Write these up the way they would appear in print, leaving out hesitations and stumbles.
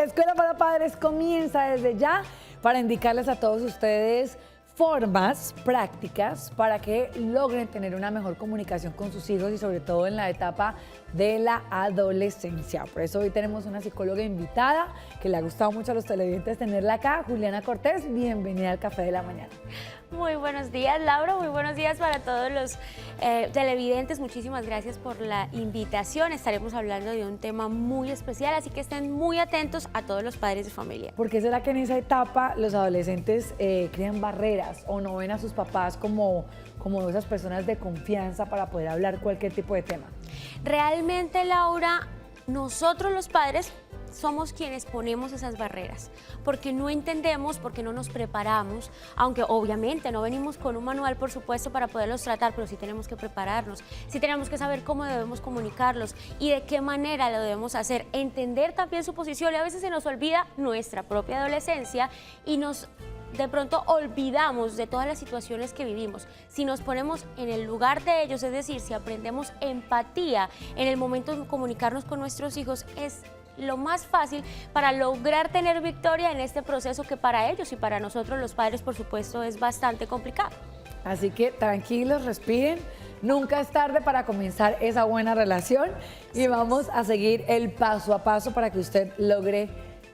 Escuela para Padres comienza desde ya para indicarles a todos ustedes formas prácticas para que logren tener una mejor comunicación con sus hijos y sobre todo en la etapa de la adolescencia. Por eso hoy tenemos una psicóloga invitada que le ha gustado mucho a los televidentes tenerla acá, Juliana Cortés. Bienvenida al Café de la Mañana. Muy buenos días, Laura. Muy buenos días para todos los televidentes. Muchísimas gracias por la invitación. Estaremos hablando de un tema muy especial, así que estén muy atentos a todos los padres de familia. ¿Por qué será que en esa etapa los adolescentes crean barreras o no ven a sus papás como esas personas de confianza para poder hablar cualquier tipo de tema? Realmente, Laura, nosotros los padres somos quienes ponemos esas barreras, porque no entendemos, porque no nos preparamos, aunque obviamente no venimos con un manual, por supuesto, para poderlos tratar, pero sí tenemos que prepararnos, sí tenemos que saber cómo debemos comunicarlos y de qué manera lo debemos hacer, entender también su posición. Y a veces se nos olvida nuestra propia adolescencia y de pronto olvidamos de todas las situaciones que vivimos. Si nos ponemos en el lugar de ellos, es decir, si aprendemos empatía en el momento de comunicarnos con nuestros hijos, es lo más fácil para lograr tener victoria en este proceso que para ellos y para nosotros los padres, por supuesto, es bastante complicado. Así que tranquilos, respiren. Nunca es tarde para comenzar esa buena relación y vamos a seguir el paso a paso para que usted logre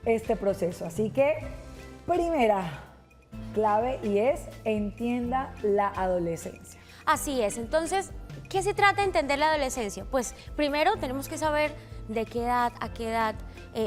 este proceso. Así que, primera clave y es entienda la adolescencia. Así es. Entonces, ¿qué se trata de entender la adolescencia? Pues primero tenemos que saber de qué edad, a qué edad,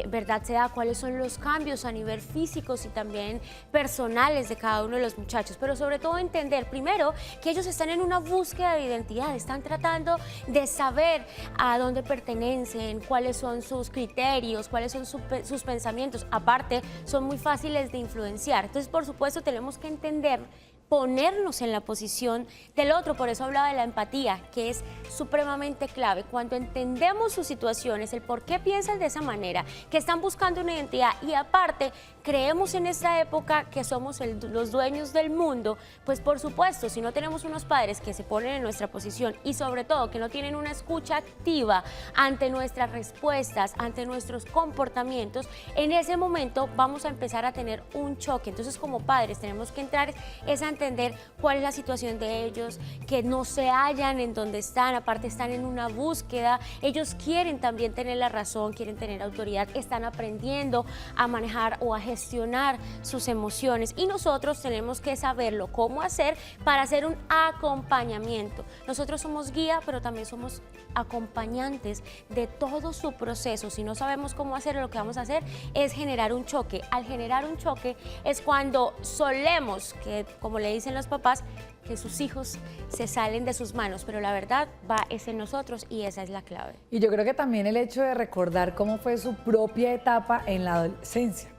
verdad se da, cuáles son los cambios a nivel físicos y también personales de cada uno de los muchachos, pero sobre todo entender primero que ellos están en una búsqueda de identidad, están tratando de saber a dónde pertenecen, cuáles son sus criterios, cuáles son sus pensamientos. Aparte, son muy fáciles de influenciar. Entonces, por supuesto, tenemos que entender, ponernos en la posición del otro. Por eso hablaba de la empatía, que es supremamente clave. Cuando entendemos sus situaciones, el por qué piensan de esa manera, que están buscando una identidad y aparte creemos en esta época que somos los dueños del mundo, pues por supuesto, si no tenemos unos padres que se ponen en nuestra posición y sobre todo que no tienen una escucha activa ante nuestras respuestas, ante nuestros comportamientos, en ese momento vamos a empezar a tener un choque. Entonces, como padres tenemos que entrar a entender cuál es la situación de ellos, que no se hallan en donde están, aparte están en una búsqueda, ellos quieren también tener la razón, quieren tener autoridad, están aprendiendo a manejar o a gestionar sus emociones y nosotros tenemos que saberlo cómo hacer para hacer un acompañamiento. Nosotros somos guía, pero también somos acompañantes de todo su proceso. Si no sabemos cómo hacerlo, lo que vamos a hacer es generar un choque. Al generar un choque es cuando solemos, que como le dicen los papás, que sus hijos se salen de sus manos, pero la verdad es en nosotros y esa es la clave. Y yo creo que también el hecho de recordar cómo fue su propia etapa en la adolescencia,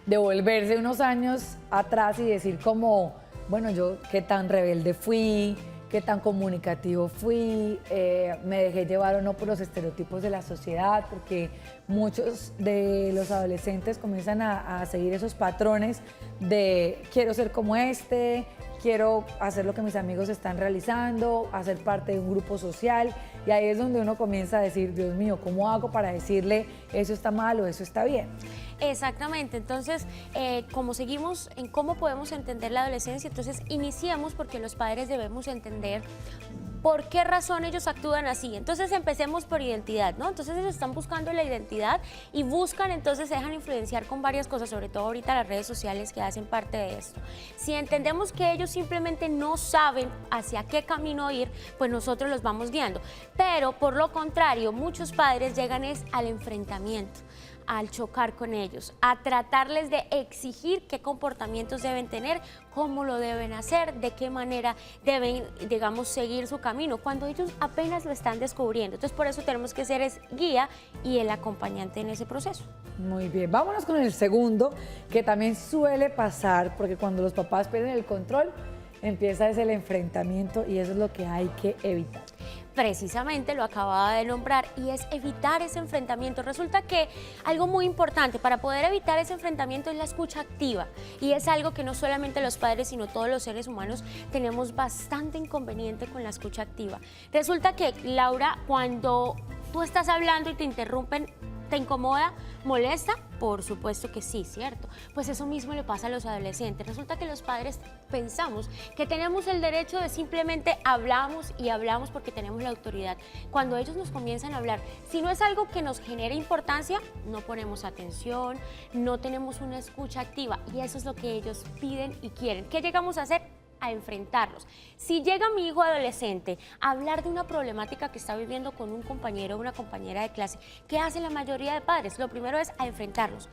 de volverse unos años atrás y decir como, bueno, yo qué tan rebelde fui, qué tan comunicativo fui, me dejé llevar o no por los estereotipos de la sociedad, porque muchos de los adolescentes comienzan a seguir esos patrones de quiero ser como este, quiero hacer lo que mis amigos están realizando, hacer parte de un grupo social, y ahí es donde uno comienza a decir, Dios mío, ¿cómo hago para decirle eso está mal o eso está bien? Exactamente. Entonces, como seguimos en cómo podemos entender la adolescencia, entonces iniciemos porque los padres debemos entender por qué razón ellos actúan así. Entonces empecemos por identidad, ¿no? Entonces ellos están buscando la identidad y buscan, entonces se dejan influenciar con varias cosas, sobre todo ahorita las redes sociales que hacen parte de esto. Si entendemos que ellos simplemente no saben hacia qué camino ir, pues nosotros los vamos guiando. Pero por lo contrario, muchos padres llegan al enfrentamiento, al chocar con ellos, a tratarles de exigir qué comportamientos deben tener, cómo lo deben hacer, de qué manera deben, digamos, seguir su camino, cuando ellos apenas lo están descubriendo. Entonces, por eso tenemos que ser guía y el acompañante en ese proceso. Muy bien, vámonos con el segundo, que también suele pasar, porque cuando los papás pierden el control, empieza el enfrentamiento y eso es lo que hay que evitar. Precisamente lo acababa de nombrar y es evitar ese enfrentamiento. Resulta que algo muy importante para poder evitar ese enfrentamiento es la escucha activa y es algo que no solamente los padres sino todos los seres humanos tenemos bastante inconveniente con la escucha activa. Resulta que, Laura, cuando tú estás hablando y te interrumpen, ¿Te incomoda? ¿Molesta? Por supuesto que sí, ¿cierto? Pues eso mismo le pasa a los adolescentes. Resulta que los padres pensamos que tenemos el derecho de simplemente hablamos y hablamos porque tenemos la autoridad. Cuando ellos nos comienzan a hablar, si no es algo que nos genere importancia, no ponemos atención, no tenemos una escucha activa y eso es lo que ellos piden y quieren. ¿Qué llegamos a hacer? A enfrentarlos. Si llega mi hijo adolescente a hablar de una problemática que está viviendo con un compañero o una compañera de clase, ¿qué hace la mayoría de padres? Lo primero es a enfrentarlos.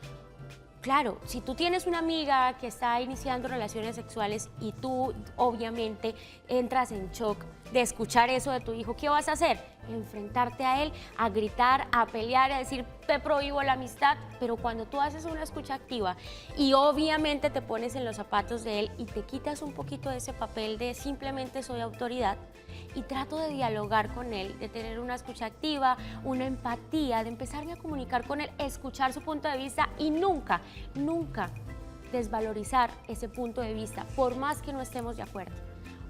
Claro, si tú tienes una amiga que está iniciando relaciones sexuales y tú obviamente entras en shock de escuchar eso de tu hijo, ¿qué vas a hacer? Enfrentarte a él, a gritar, a pelear, a decir te prohíbo la amistad, pero cuando tú haces una escucha activa y obviamente te pones en los zapatos de él y te quitas un poquito de ese papel de simplemente soy autoridad y trato de dialogar con él, de tener una escucha activa, una empatía, de empezarme a comunicar con él, escuchar su punto de vista y nunca desvalorizar ese punto de vista, por más que no estemos de acuerdo.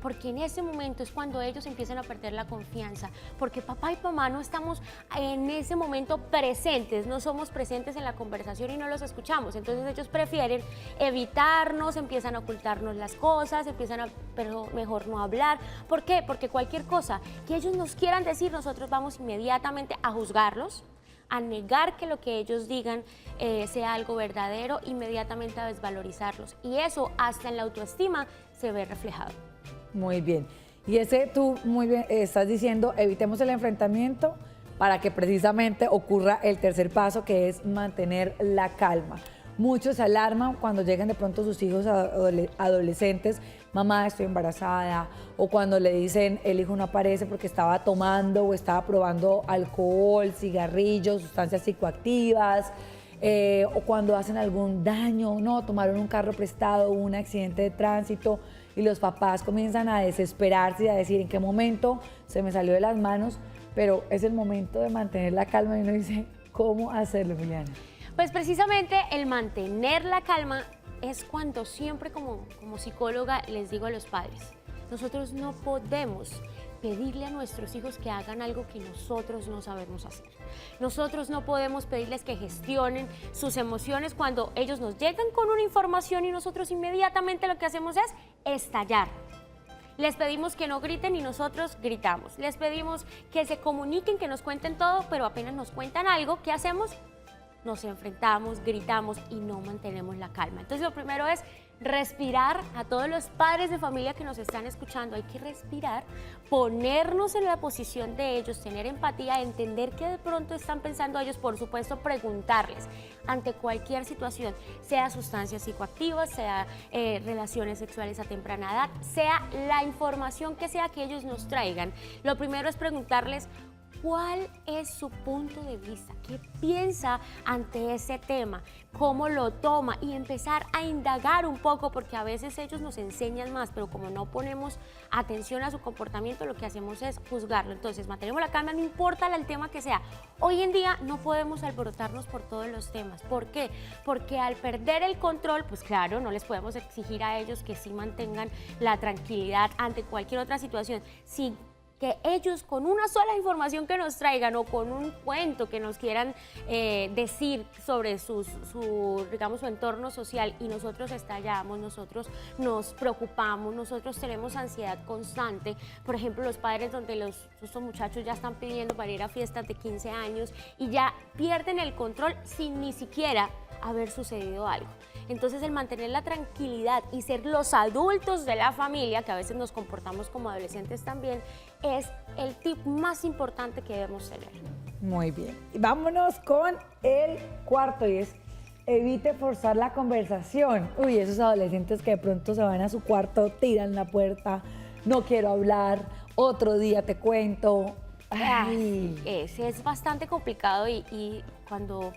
Porque en ese momento es cuando ellos empiezan a perder la confianza, porque papá y mamá no estamos en ese momento presentes, no somos presentes en la conversación y no los escuchamos, entonces ellos prefieren evitarnos, empiezan a ocultarnos las cosas, pero mejor no hablar. ¿Por qué? Porque cualquier cosa que ellos nos quieran decir, nosotros vamos inmediatamente a juzgarlos, a negar que lo que ellos digan sea algo verdadero, inmediatamente a desvalorizarlos. Y eso hasta en la autoestima se ve reflejado. Muy bien. Y ese tú muy bien estás diciendo, evitemos el enfrentamiento para que precisamente ocurra el tercer paso, que es mantener la calma. Muchos se alarman cuando llegan de pronto sus hijos adolescentes, mamá, estoy embarazada, o cuando le dicen el hijo no aparece porque estaba tomando o estaba probando alcohol, cigarrillos, sustancias psicoactivas, o cuando hacen algún daño, no, tomaron un carro prestado, un accidente de tránsito, y los papás comienzan a desesperarse y a decir en qué momento se me salió de las manos, pero es el momento de mantener la calma y uno dice, ¿cómo hacerlo, Juliana? Pues precisamente el mantener la calma es cuando siempre como psicóloga les digo a los padres, nosotros no podemos pedirle a nuestros hijos que hagan algo que nosotros no sabemos hacer. Nosotros no podemos pedirles que gestionen sus emociones cuando ellos nos llegan con una información y nosotros inmediatamente lo que hacemos es estallar. Les pedimos que no griten y nosotros gritamos. Les pedimos que se comuniquen, que nos cuenten todo, pero apenas nos cuentan algo, ¿qué hacemos? Nos enfrentamos, gritamos y no mantenemos la calma. Entonces lo primero es respirar. A todos los padres de familia que nos están escuchando, hay que respirar, ponernos en la posición de ellos, tener empatía, entender qué de pronto están pensando ellos, por supuesto preguntarles ante cualquier situación, sea sustancias psicoactivas, sea relaciones sexuales a temprana edad, sea la información que sea que ellos nos traigan. Lo primero es preguntarles ¿cuál es su punto de vista? ¿Qué piensa ante ese tema? ¿Cómo lo toma? Y empezar a indagar un poco, porque a veces ellos nos enseñan más, pero como no ponemos atención a su comportamiento, lo que hacemos es juzgarlo. Entonces, mantenemos la calma, no importa el tema que sea. Hoy en día no podemos alborotarnos por todos los temas. ¿Por qué? Porque al perder el control, pues claro, no les podemos exigir a ellos que sí mantengan la tranquilidad ante cualquier otra situación. Si que ellos con una sola información que nos traigan o con un cuento que nos quieran decir sobre su entorno social y nosotros estallamos, nosotros nos preocupamos, nosotros tenemos ansiedad constante. Por ejemplo, los padres donde estos muchachos ya están pidiendo para ir a fiestas de 15 años y ya pierden el control sin ni siquiera haber sucedido algo. Entonces el mantener la tranquilidad y ser los adultos de la familia, que a veces nos comportamos como adolescentes también, es el tip más importante que debemos tener. Muy bien. Y vámonos con el cuarto y es evite forzar la conversación. Uy, esos adolescentes que de pronto se van a su cuarto, tiran la puerta, no quiero hablar, otro día te cuento. Ay. Ese es bastante complicado y cuando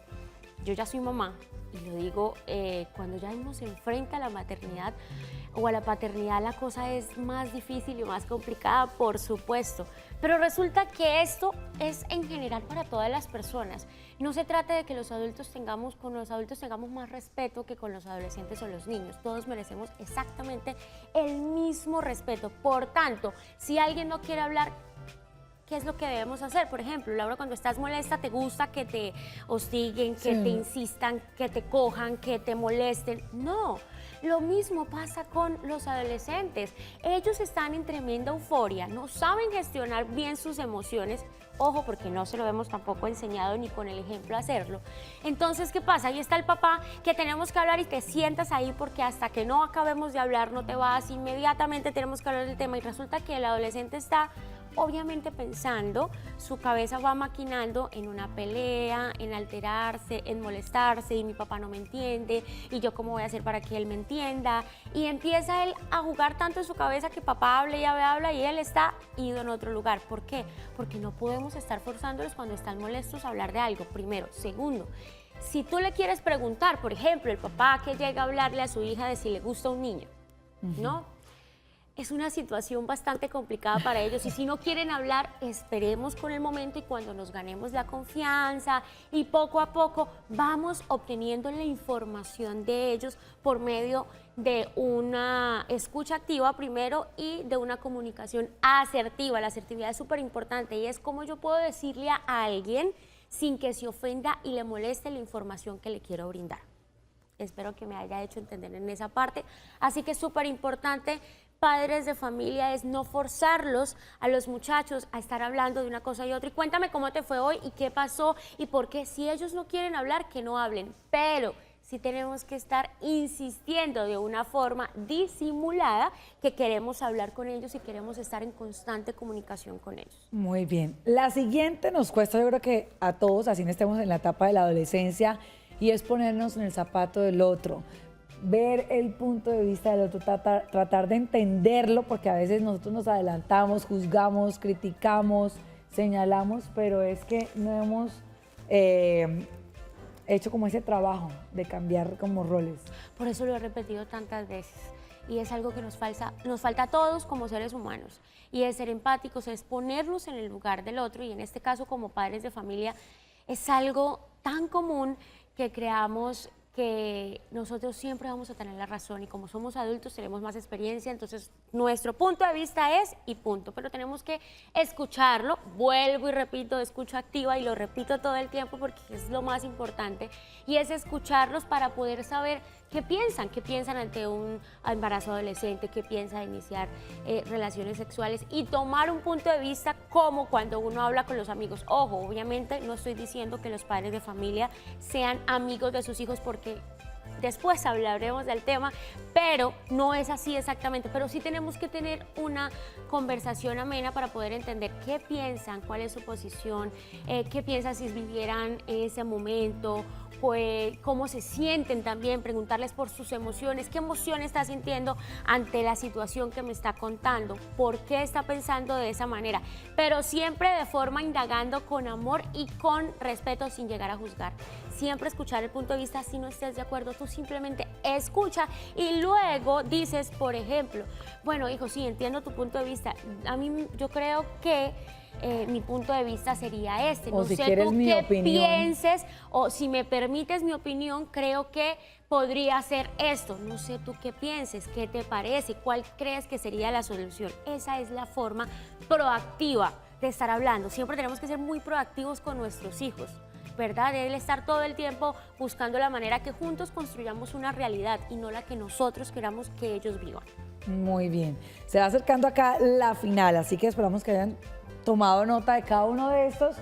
yo ya soy mamá, y lo digo, cuando ya uno se enfrenta a la maternidad o a la paternidad, la cosa es más difícil y más complicada, por supuesto. Pero resulta que esto es en general para todas las personas. No se trata de que con los adultos tengamos más respeto que con los adolescentes o los niños. Todos merecemos exactamente el mismo respeto. Por tanto, si alguien no quiere hablar, ¿qué es lo que debemos hacer? Por ejemplo, Laura, cuando estás molesta, ¿te gusta que te hostiguen, que te insistan, que te cojan, que te molesten? No. Lo mismo pasa con los adolescentes. Ellos están en tremenda euforia, no saben gestionar bien sus emociones. Ojo, porque no se lo hemos tampoco enseñado ni con el ejemplo a hacerlo. Entonces, ¿qué pasa? Ahí está el papá que tenemos que hablar y te sientas ahí porque hasta que no acabemos de hablar no te vas, inmediatamente tenemos que hablar del tema y resulta que el adolescente está obviamente pensando, su cabeza va maquinando en una pelea, en alterarse, en molestarse y mi papá no me entiende y yo cómo voy a hacer para que él me entienda y empieza él a jugar tanto en su cabeza que papá habla y él está ido en otro lugar. ¿Por qué? Porque no podemos estar forzándolos cuando están molestos a hablar de algo, primero. Segundo, si tú le quieres preguntar, por ejemplo, el papá que llega a hablarle a su hija de si le gusta un niño, ¿no? Es una situación bastante complicada para ellos y si no quieren hablar, esperemos con el momento y cuando nos ganemos la confianza y poco a poco vamos obteniendo la información de ellos por medio de una escucha activa primero y de una comunicación asertiva. La asertividad es súper importante y es como yo puedo decirle a alguien sin que se ofenda y le moleste la información que le quiero brindar. Espero que me haya hecho entender en esa parte. Así que es súper importante, padres de familia, es no forzarlos a los muchachos a estar hablando de una cosa y otra. Y cuéntame cómo te fue hoy y qué pasó y por qué. Si ellos no quieren hablar, que no hablen. Pero sí tenemos que estar insistiendo de una forma disimulada que queremos hablar con ellos y queremos estar en constante comunicación con ellos. Muy bien. La siguiente nos cuesta, yo creo que a todos, así no estemos en la etapa de la adolescencia, y es ponernos en el zapato del otro, ver el punto de vista del otro, tratar de entenderlo, porque a veces nosotros nos adelantamos, juzgamos, criticamos, señalamos, pero es que no hemos hecho como ese trabajo de cambiar como roles. Por eso lo he repetido tantas veces. Y es algo que nos falta a todos como seres humanos. Y es ser empáticos, es ponernos en el lugar del otro. Y en este caso, como padres de familia, es algo tan común que creamos que nosotros siempre vamos a tener la razón y como somos adultos tenemos más experiencia, entonces nuestro punto de vista es y punto, pero tenemos que escucharlo, vuelvo y repito, escucha activa y lo repito todo el tiempo porque es lo más importante y es escucharlos para poder saber qué piensan ante un embarazo adolescente, qué piensan de iniciar relaciones sexuales y tomar un punto de vista como cuando uno habla con los amigos. Ojo, obviamente no estoy diciendo que los padres de familia sean amigos de sus hijos porque después hablaremos del tema, pero no es así exactamente, pero sí tenemos que tener una conversación amena para poder entender qué piensan, cuál es su posición, qué piensan si vivieran ese momento, pues, cómo se sienten también, preguntarles por sus emociones, qué emoción está sintiendo ante la situación que me está contando, por qué está pensando de esa manera, pero siempre de forma indagando con amor y con respeto sin llegar a juzgar. Siempre escuchar el punto de vista, si no estés de acuerdo, tú simplemente escucha y luego dices, por ejemplo, bueno, hijo, sí, entiendo tu punto de vista, yo creo que mi punto de vista sería este. No sé tú qué pienses o si me permites mi opinión, creo que podría ser esto. No sé tú qué pienses, qué te parece, cuál crees que sería la solución. Esa es la forma proactiva de estar hablando. Siempre tenemos que ser muy proactivos con nuestros hijos, ¿verdad? Debe estar todo el tiempo buscando la manera que juntos construyamos una realidad y no la que nosotros queramos que ellos vivan. Muy bien. Se va acercando acá la final, así que esperamos que hayan tomado nota de cada uno de estos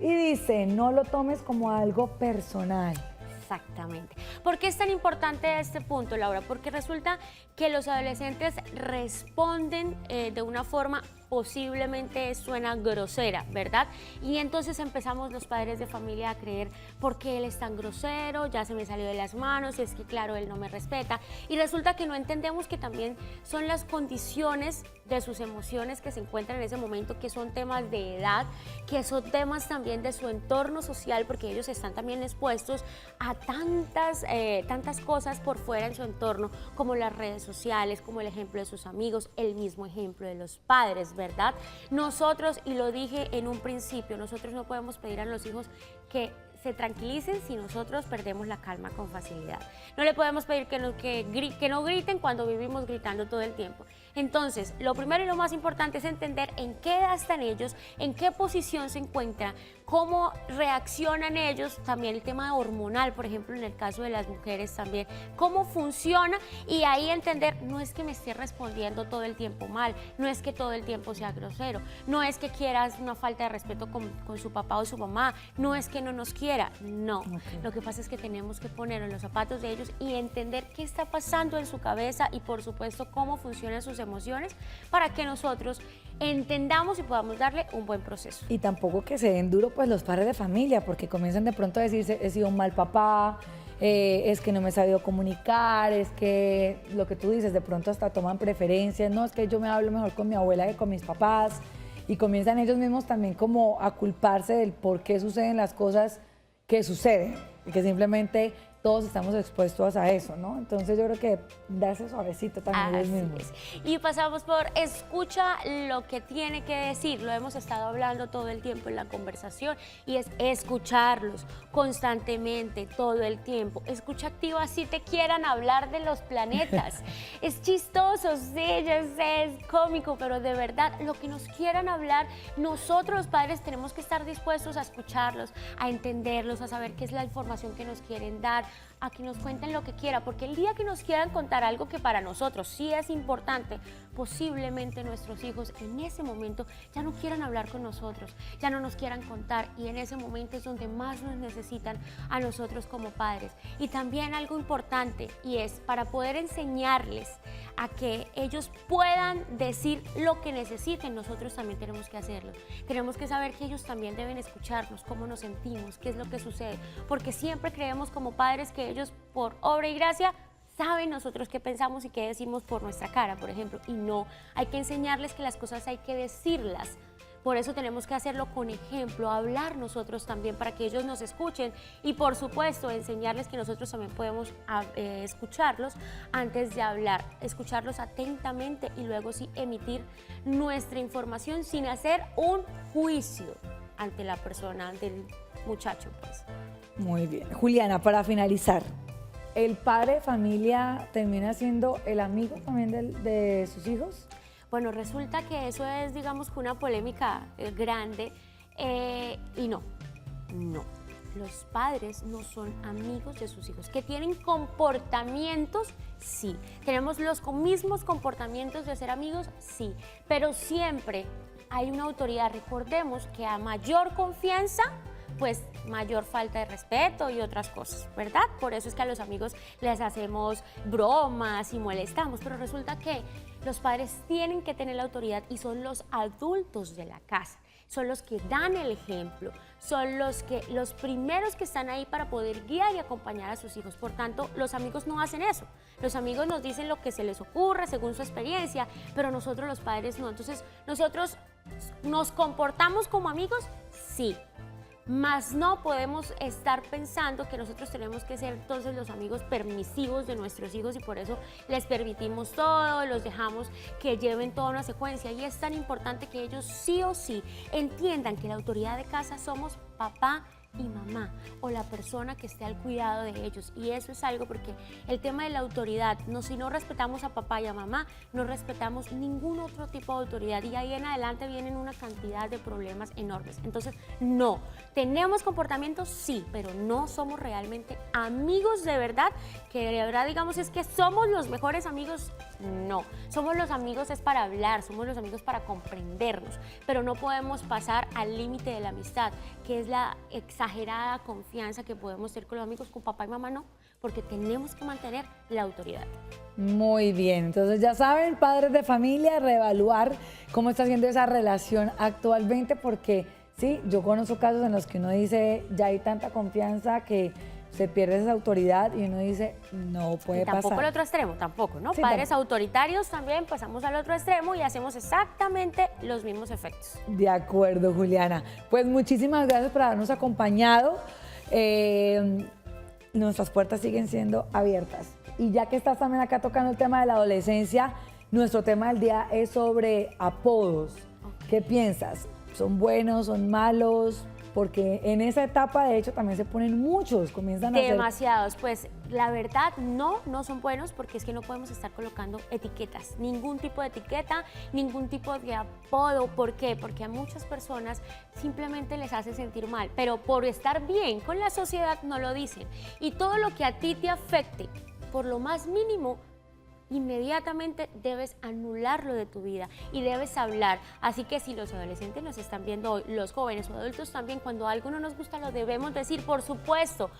y dice, no lo tomes como algo personal. Exactamente. ¿Por qué es tan importante este punto, Laura? Porque resulta que los adolescentes responden de una forma posiblemente suena grosera, ¿verdad? Y entonces empezamos los padres de familia a creer, ¿por qué él es tan grosero? Ya se me salió de las manos, es que claro, él no me respeta. Y resulta que no entendemos que también son las condiciones de sus emociones que se encuentran en ese momento, que son temas de edad, que son temas también de su entorno social, porque ellos están también expuestos a tantas cosas por fuera en su entorno, como las redes sociales, como el ejemplo de sus amigos, el mismo ejemplo de los padres, ¿verdad? Nosotros, y lo dije en un principio, nosotros no podemos pedir a los hijos que se tranquilicen si nosotros perdemos la calma con facilidad. No le podemos pedir que no griten cuando vivimos gritando todo el tiempo. Entonces, lo primero y lo más importante es entender en qué edad están ellos, en qué posición se encuentran, cómo reaccionan ellos, también el tema hormonal, por ejemplo, en el caso de las mujeres también, cómo funciona, y ahí entender, no es que me esté respondiendo todo el tiempo mal, no es que todo el tiempo sea grosero, no es que quieras una falta de respeto con su papá o su mamá, no es que no nos quiera, no. Lo que pasa es que tenemos que poner en los zapatos de ellos y entender qué está pasando en su cabeza y por supuesto cómo funcionan sus emociones para que nosotros entendamos y podamos darle un buen proceso. Y tampoco que se den duro pues los padres de familia, porque comienzan de pronto a decirse, he sido un mal papá, es que no me he sabido comunicar, es que lo que tú dices, de pronto hasta toman preferencias, no, es que yo me hablo mejor con mi abuela que con mis papás, y comienzan ellos mismos también como a culparse del por qué suceden las cosas que suceden, y que simplemente todos estamos expuestos a eso, ¿no? Entonces yo creo que darse suavecito también ellos mismos. Es. Y pasamos por escucha lo que tiene que decir, lo hemos estado hablando todo el tiempo en la conversación, y es escucharlos constantemente, todo el tiempo. Escucha activa, si te quieran hablar de los planetas. Es chistoso, sí, yo sé, es cómico, pero de verdad, lo que nos quieran hablar, nosotros los padres tenemos que estar dispuestos a escucharlos, a entenderlos, a saber qué es la información que nos quieren dar, a que nos cuenten lo que quiera, porque el día que nos quieran contar algo que para nosotros sí es importante, posiblemente nuestros hijos en ese momento ya no quieran hablar con nosotros, ya no nos quieran contar, y en ese momento es donde más nos necesitan a nosotros como padres. Y también algo importante, y es para poder enseñarles a que ellos puedan decir lo que necesiten, nosotros también tenemos que hacerlo. Tenemos que saber que ellos también deben escucharnos, cómo nos sentimos, qué es lo que sucede, porque siempre creemos como padres que ellos por obra y gracia saben nosotros qué pensamos y qué decimos por nuestra cara, por ejemplo, y no, hay que enseñarles que las cosas hay que decirlas. Por eso tenemos que hacerlo con ejemplo, hablar nosotros también para que ellos nos escuchen, y por supuesto enseñarles que nosotros también podemos escucharlos antes de hablar, escucharlos atentamente y luego sí emitir nuestra información sin hacer un juicio ante la persona, ante el muchacho, pues. Muy bien. Juliana, para finalizar, ¿el padre de familia termina siendo el amigo también de sus hijos? Bueno, resulta que eso es, digamos, una polémica grande, y no. Los padres no son amigos de sus hijos. ¿Que tienen comportamientos? Sí. ¿Tenemos los mismos comportamientos de ser amigos? Sí. Pero siempre hay una autoridad. Recordemos que a mayor confianza, pues mayor falta de respeto y otras cosas, ¿verdad? Por eso es que a los amigos les hacemos bromas y molestamos, pero resulta que los padres tienen que tener la autoridad y son los adultos de la casa, son los que dan el ejemplo, son los primeros que están ahí para poder guiar y acompañar a sus hijos. Por tanto, los amigos no hacen eso. Los amigos nos dicen lo que se les ocurra según su experiencia, pero nosotros los padres no. Entonces, nosotros nos comportamos como amigos, sí. Mas no podemos estar pensando que nosotros tenemos que ser entonces los amigos permisivos de nuestros hijos, y por eso les permitimos todo, los dejamos que lleven toda una secuencia. Y es tan importante que ellos sí o sí entiendan que la autoridad de casa somos papá y mamá, o la persona que esté al cuidado de ellos. Y eso es algo, porque el tema de la autoridad, si no respetamos a papá y a mamá, no respetamos ningún otro tipo de autoridad, y ahí en adelante vienen una cantidad de problemas enormes. Entonces, no, tenemos comportamientos, sí, pero no somos realmente amigos de verdad, que de verdad digamos es que somos los mejores amigos. No, somos los amigos es para hablar, somos los amigos para comprendernos, pero no podemos pasar al límite de la amistad, que es la exagerada confianza que podemos tener con los amigos. Con papá y mamá no, porque tenemos que mantener la autoridad. Muy bien, entonces ya saben, padres de familia, reevaluar cómo está siendo esa relación actualmente, porque sí, yo conozco casos en los que uno dice, ya hay tanta confianza que se pierde esa autoridad y uno dice, no puede pasar. Tampoco el otro extremo, tampoco, ¿no? Sí, Padres autoritarios también pasamos al otro extremo y hacemos exactamente los mismos efectos. De acuerdo, Juliana. Pues muchísimas gracias por habernos acompañado. Nuestras puertas siguen siendo abiertas. Y ya que estás también acá tocando el tema de la adolescencia, nuestro tema del día es sobre apodos. ¿Qué piensas? ¿Son buenos? ¿Son malos? porque en esa etapa de hecho también se ponen muchos, comienzan a hacer... Demasiados, pues la verdad no son buenos porque es que no podemos estar colocando etiquetas, ningún tipo de etiqueta, ningún tipo de apodo. ¿Por qué? Porque a muchas personas simplemente les hace sentir mal, pero por estar bien con la sociedad no lo dicen. Y todo lo que a ti te afecte, por lo más mínimo, inmediatamente debes anularlo de tu vida y debes hablar. Así que si los adolescentes nos están viendo hoy, los jóvenes o adultos también, cuando algo no nos gusta lo debemos decir, por supuesto,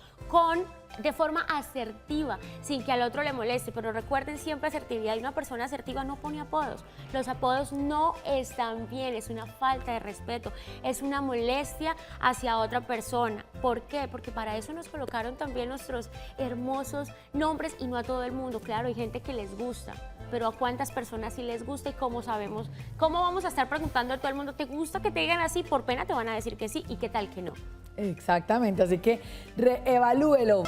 de forma asertiva, sin que al otro le moleste. Pero recuerden siempre asertividad, y una persona asertiva no pone apodos. Los apodos no están bien, es una falta de respeto, es una molestia hacia otra persona. ¿Por qué? Porque para eso nos colocaron también nuestros hermosos nombres y no a todo el mundo. Claro, hay gente que les gusta, pero a cuántas personas sí les gusta y cómo sabemos, cómo vamos a estar preguntando a todo el mundo, ¿te gusta que te digan así? Por pena te van a decir que sí y qué tal que no. Exactamente, así que reevalúelo.